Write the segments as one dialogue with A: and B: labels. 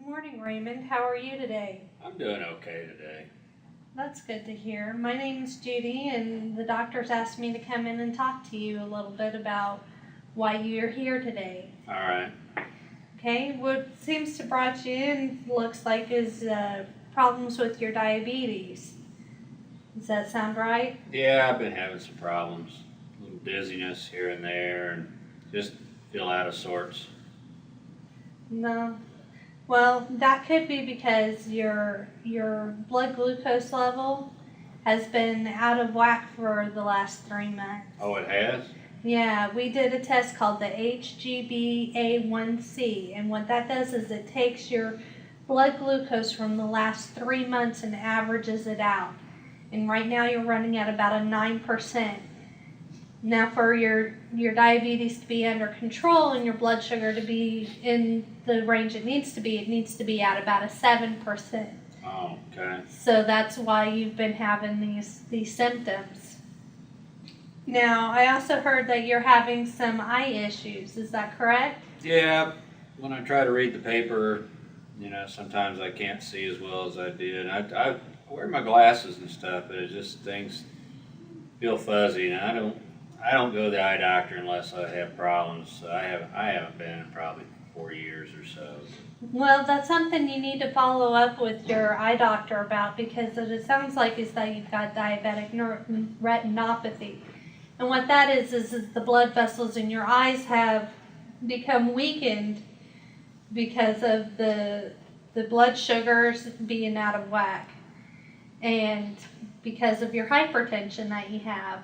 A: Morning, Raymond. How are you today?
B: I'm doing okay today.
A: That's good to hear. My name's Judy, and the doctor's asked me to come in and talk to you a little bit about why you're here today.
B: All right.
A: Okay, what seems to brought you in looks like is problems with your diabetes. Does that sound right?
B: Yeah, I've been having some problems. A little dizziness here and there, and just feel out of sorts.
A: No. Well, that could be because your blood glucose level has been out of whack for the last 3 months.
B: Oh, it has?
A: Yeah, we did a test called the HbA1c, and what that does is it takes your blood glucose from the last 3 months and averages it out. And right now you're running at about a 9%. Now for your diabetes to be under control and your blood sugar to be in the range it needs to be at about a 7%.
B: Oh, okay.
A: So that's why you've been having these symptoms. Now, I also heard that you're having some eye issues. Is that correct?
B: Yeah, when I try to read the paper, sometimes I can't see as well as I did. I wear my glasses and stuff, but it just things feel fuzzy, and I don't go to the eye doctor unless I have problems. I haven't been in probably 4 years or so.
A: Well, that's something you need to follow up with your eye doctor about, because what it sounds like is that you've got diabetic retinopathy. And what that is the blood vessels in your eyes have become weakened because of the blood sugars being out of whack, and because of your hypertension that you have.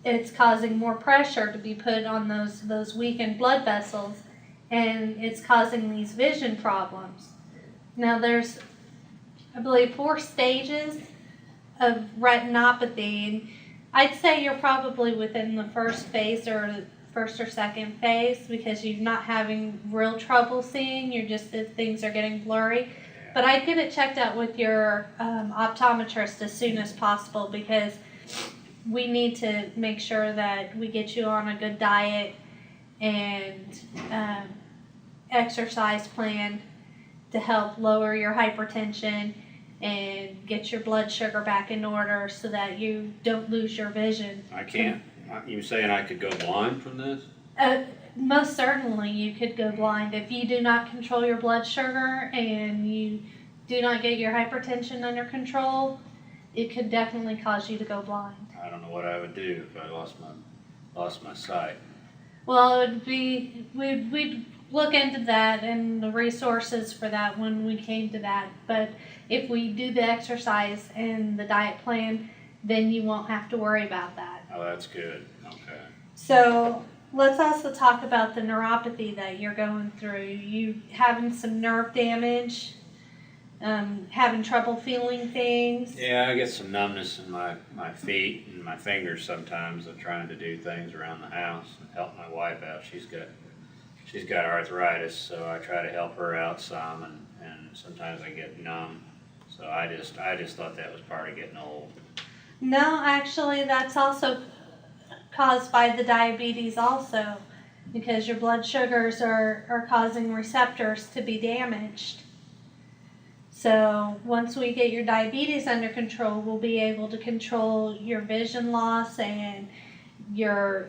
A: It's causing more pressure to be put on those weakened blood vessels, and it's causing these vision problems. Now there's, I believe, 4 stages of retinopathy, and I'd say you're probably within the first phase or first or second phase, because you're not having real trouble seeing, you're just that things are getting blurry. But I'd get it checked out with your optometrist as soon as possible, because we need to make sure that we get you on a good diet and exercise plan to help lower your hypertension and get your blood sugar back in order so that you don't lose your vision.
B: I can't. You saying I could go blind from this?
A: Most certainly you could go blind. If you do not control your blood sugar and you do not get your hypertension under control, it could definitely cause you to go blind.
B: I don't know what I would do if I lost my sight.
A: Well, it would be, we'd look into that and the resources for that when we came to that. But if we do the exercise and the diet plan, then you won't have to worry about that.
B: Oh, that's good. Okay.
A: So let's also talk about the neuropathy that you're going through. You having some nerve damage, having trouble feeling things.
B: Yeah, I get some numbness in my feet and my fingers sometimes. I'm trying to do things around the house and help my wife out. She's got arthritis, so I try to help her out some, and sometimes I get numb. So I just thought that was part of getting old.
A: No, actually, that's also caused by the diabetes also, because your blood sugars are causing receptors to be damaged. So once we get your diabetes under control, we'll be able to control your vision loss and your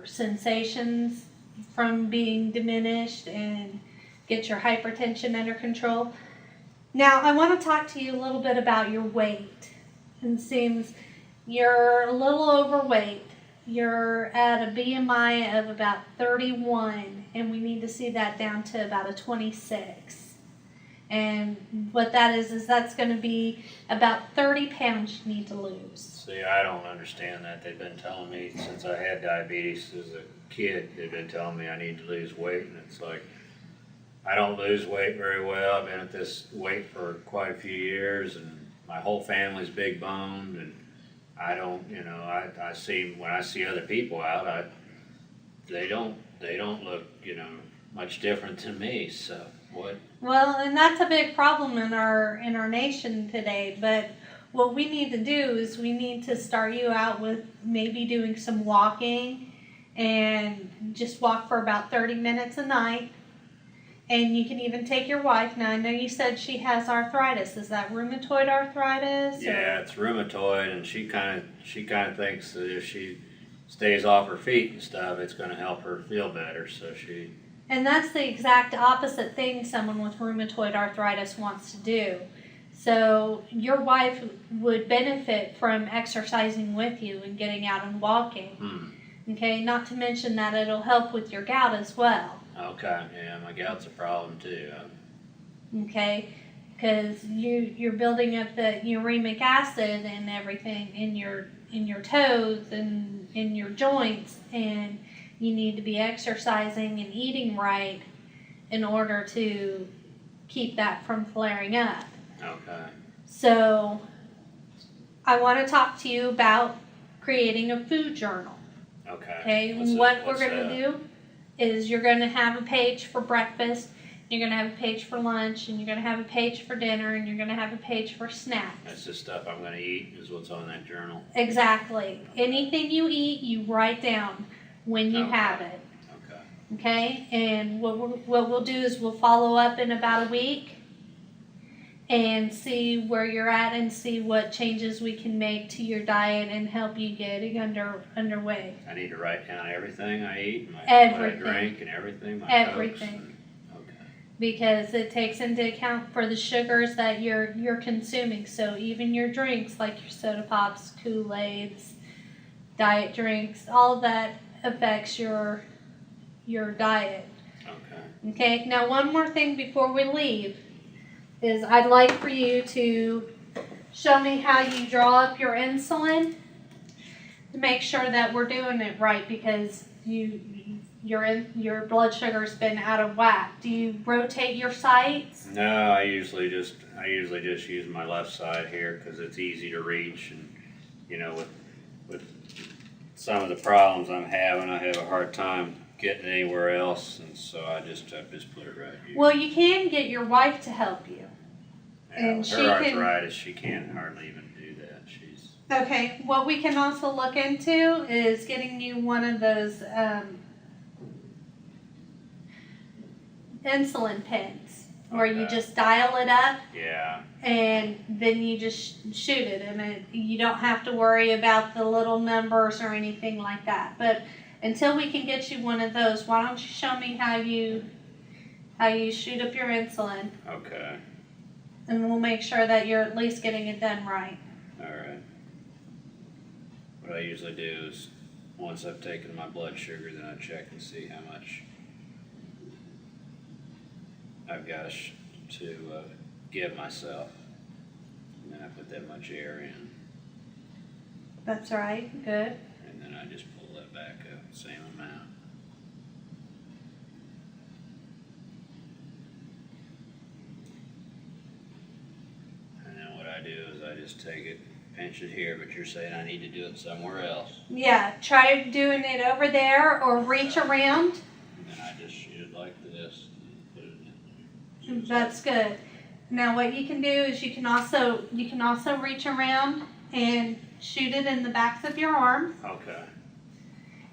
A: sensations from being diminished and get your hypertension under control. Now, I want to talk to you a little bit about your weight. It seems you're a little overweight. You're at a BMI of about 31, and we need to see that down to about a 26. And what that is that's going to be about 30 pounds you need to lose.
B: See, I don't understand that. They've been telling me since I had diabetes as a kid, they've been telling me I need to lose weight, and it's like, I don't lose weight very well. I've been at this weight for quite a few years, and my whole family's big boned, and I don't, I see, when I see other people out, they don't look, much different than me, so what?
A: Well, and that's a big problem in our nation today, but what we need to do is we need to start you out with maybe doing some walking, and just walk for about 30 minutes a night. And you can even take your wife. Now, I know you said she has arthritis. Is that rheumatoid arthritis?
B: Yeah, it's rheumatoid, and she kind of thinks that if she stays off her feet and stuff, it's going to help her feel better. So she.
A: And that's the exact opposite thing someone with rheumatoid arthritis wants to do. So your wife would benefit from exercising with you and getting out and walking. Okay, not to mention that it'll help with your gout as well.
B: Okay, yeah, my gout's a problem too.
A: Okay, because you're building up the uremic acid and everything in your toes and in your joints, and you need to be exercising and eating right in order to keep that from flaring up.
B: Okay.
A: So I want to talk to you about creating a food journal.
B: Okay.
A: Okay, what we're going to do is you're going to have a page for breakfast, you're going to have a page for lunch, and you're going to have a page for dinner, and you're going to have a page for snacks.
B: That's the stuff I'm going to eat is what's on that journal.
A: Exactly. Anything you eat, you write down when you have it.
B: Okay.
A: Okay? And what we'll do is we'll follow up in about a week and see where you're at and see what changes we can make to your diet and help you getting underway.
B: I need to write down everything I eat, what I drink, and everything.
A: Everything.
B: Okay.
A: Because it takes into account for the sugars that you're consuming. So even your drinks, like your soda pops, Kool-Aids, diet drinks, all of that affects your diet.
B: Okay.
A: Okay. Now, one more thing before we leave is I'd like for you to show me how you draw up your insulin to make sure that we're doing it right, because your blood sugar's been out of whack. Do you rotate your sites?
B: No, I usually just use my left side here because it's easy to reach, and with some of the problems I'm having, I have a hard time getting anywhere else, and so I just put it right here.
A: Well, you can get your wife to help you.
B: Yeah,
A: and
B: with
A: she
B: her
A: can-
B: arthritis, she can't hardly even do that. She's
A: Okay, what we can also look into is getting you one of those insulin pens where you
B: Okay.
A: just dial it up
B: yeah.
A: and then you just shoot it, and you don't have to worry about the little numbers or anything like that. But until we can get you one of those, why don't you show me how you shoot up your insulin,
B: Okay.
A: and we'll make sure that you're at least getting it done right.
B: All right. What I usually do is once I've taken my blood sugar, then I check and see how much I've got to give myself, and then I put that much air in,
A: That's right. Good.
B: and then I just pull that back up, the same amount. And then what I do is I just take it, pinch it here, but you're saying I need to do it somewhere else.
A: Yeah, try doing it over there or reach around.
B: And then I just shoot it like this, and put it in there.
A: That's good. Now what you can do is you can also reach around and shoot it in the backs of your arms.
B: Okay.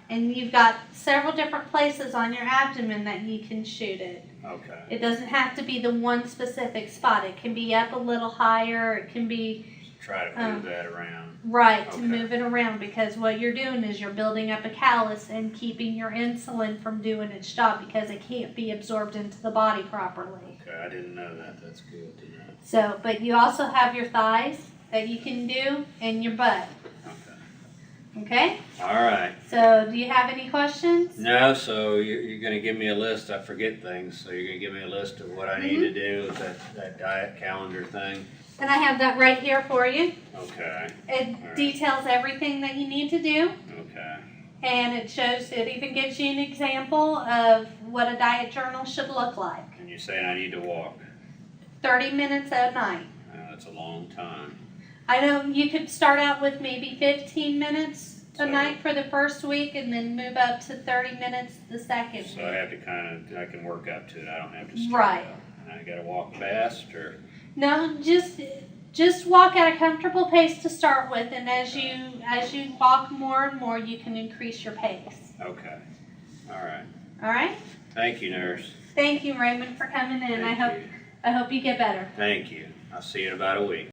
A: And you've got several different places on your abdomen that you can shoot it.
B: Okay.
A: It doesn't have to be the one specific spot. It can be up a little higher. It can be
B: Try to move that around.
A: right to
B: Okay.
A: move it around, because what you're doing is you're building up a callus and keeping your insulin from doing its job because it can't be absorbed into the body properly.
B: Okay, I didn't know that. That's good to know.
A: So, but you also have your thighs that you can do and your butt.
B: Okay.
A: Okay?
B: All right.
A: So, do you have any questions?
B: No, so you're going to give me a list. I forget things, so you're going to give me a list of what I need to do with that diet calendar thing.
A: And I have that right here for you.
B: Okay.
A: It
B: right.
A: details everything that you need to do.
B: Okay.
A: And it even gives you an example of what a diet journal should look like.
B: And you're saying I need to walk.
A: 30 minutes at night.
B: That's a long time.
A: I know you could start out with maybe 15 minutes a
B: So-
A: night for the first week and then move up to 30 minutes the second
B: So I
A: week.
B: have to I can work up to it. I don't have to start
A: Right.
B: out. And I got to walk fast, or?
A: No, just walk at a comfortable pace to start with, and as you walk more and more, you can increase your pace.
B: Okay. All right.
A: All right?
B: Thank you, nurse.
A: Thank you, Raymond, for coming in.
B: Thank you.
A: I hope you get better.
B: Thank you. I'll see you in about a week.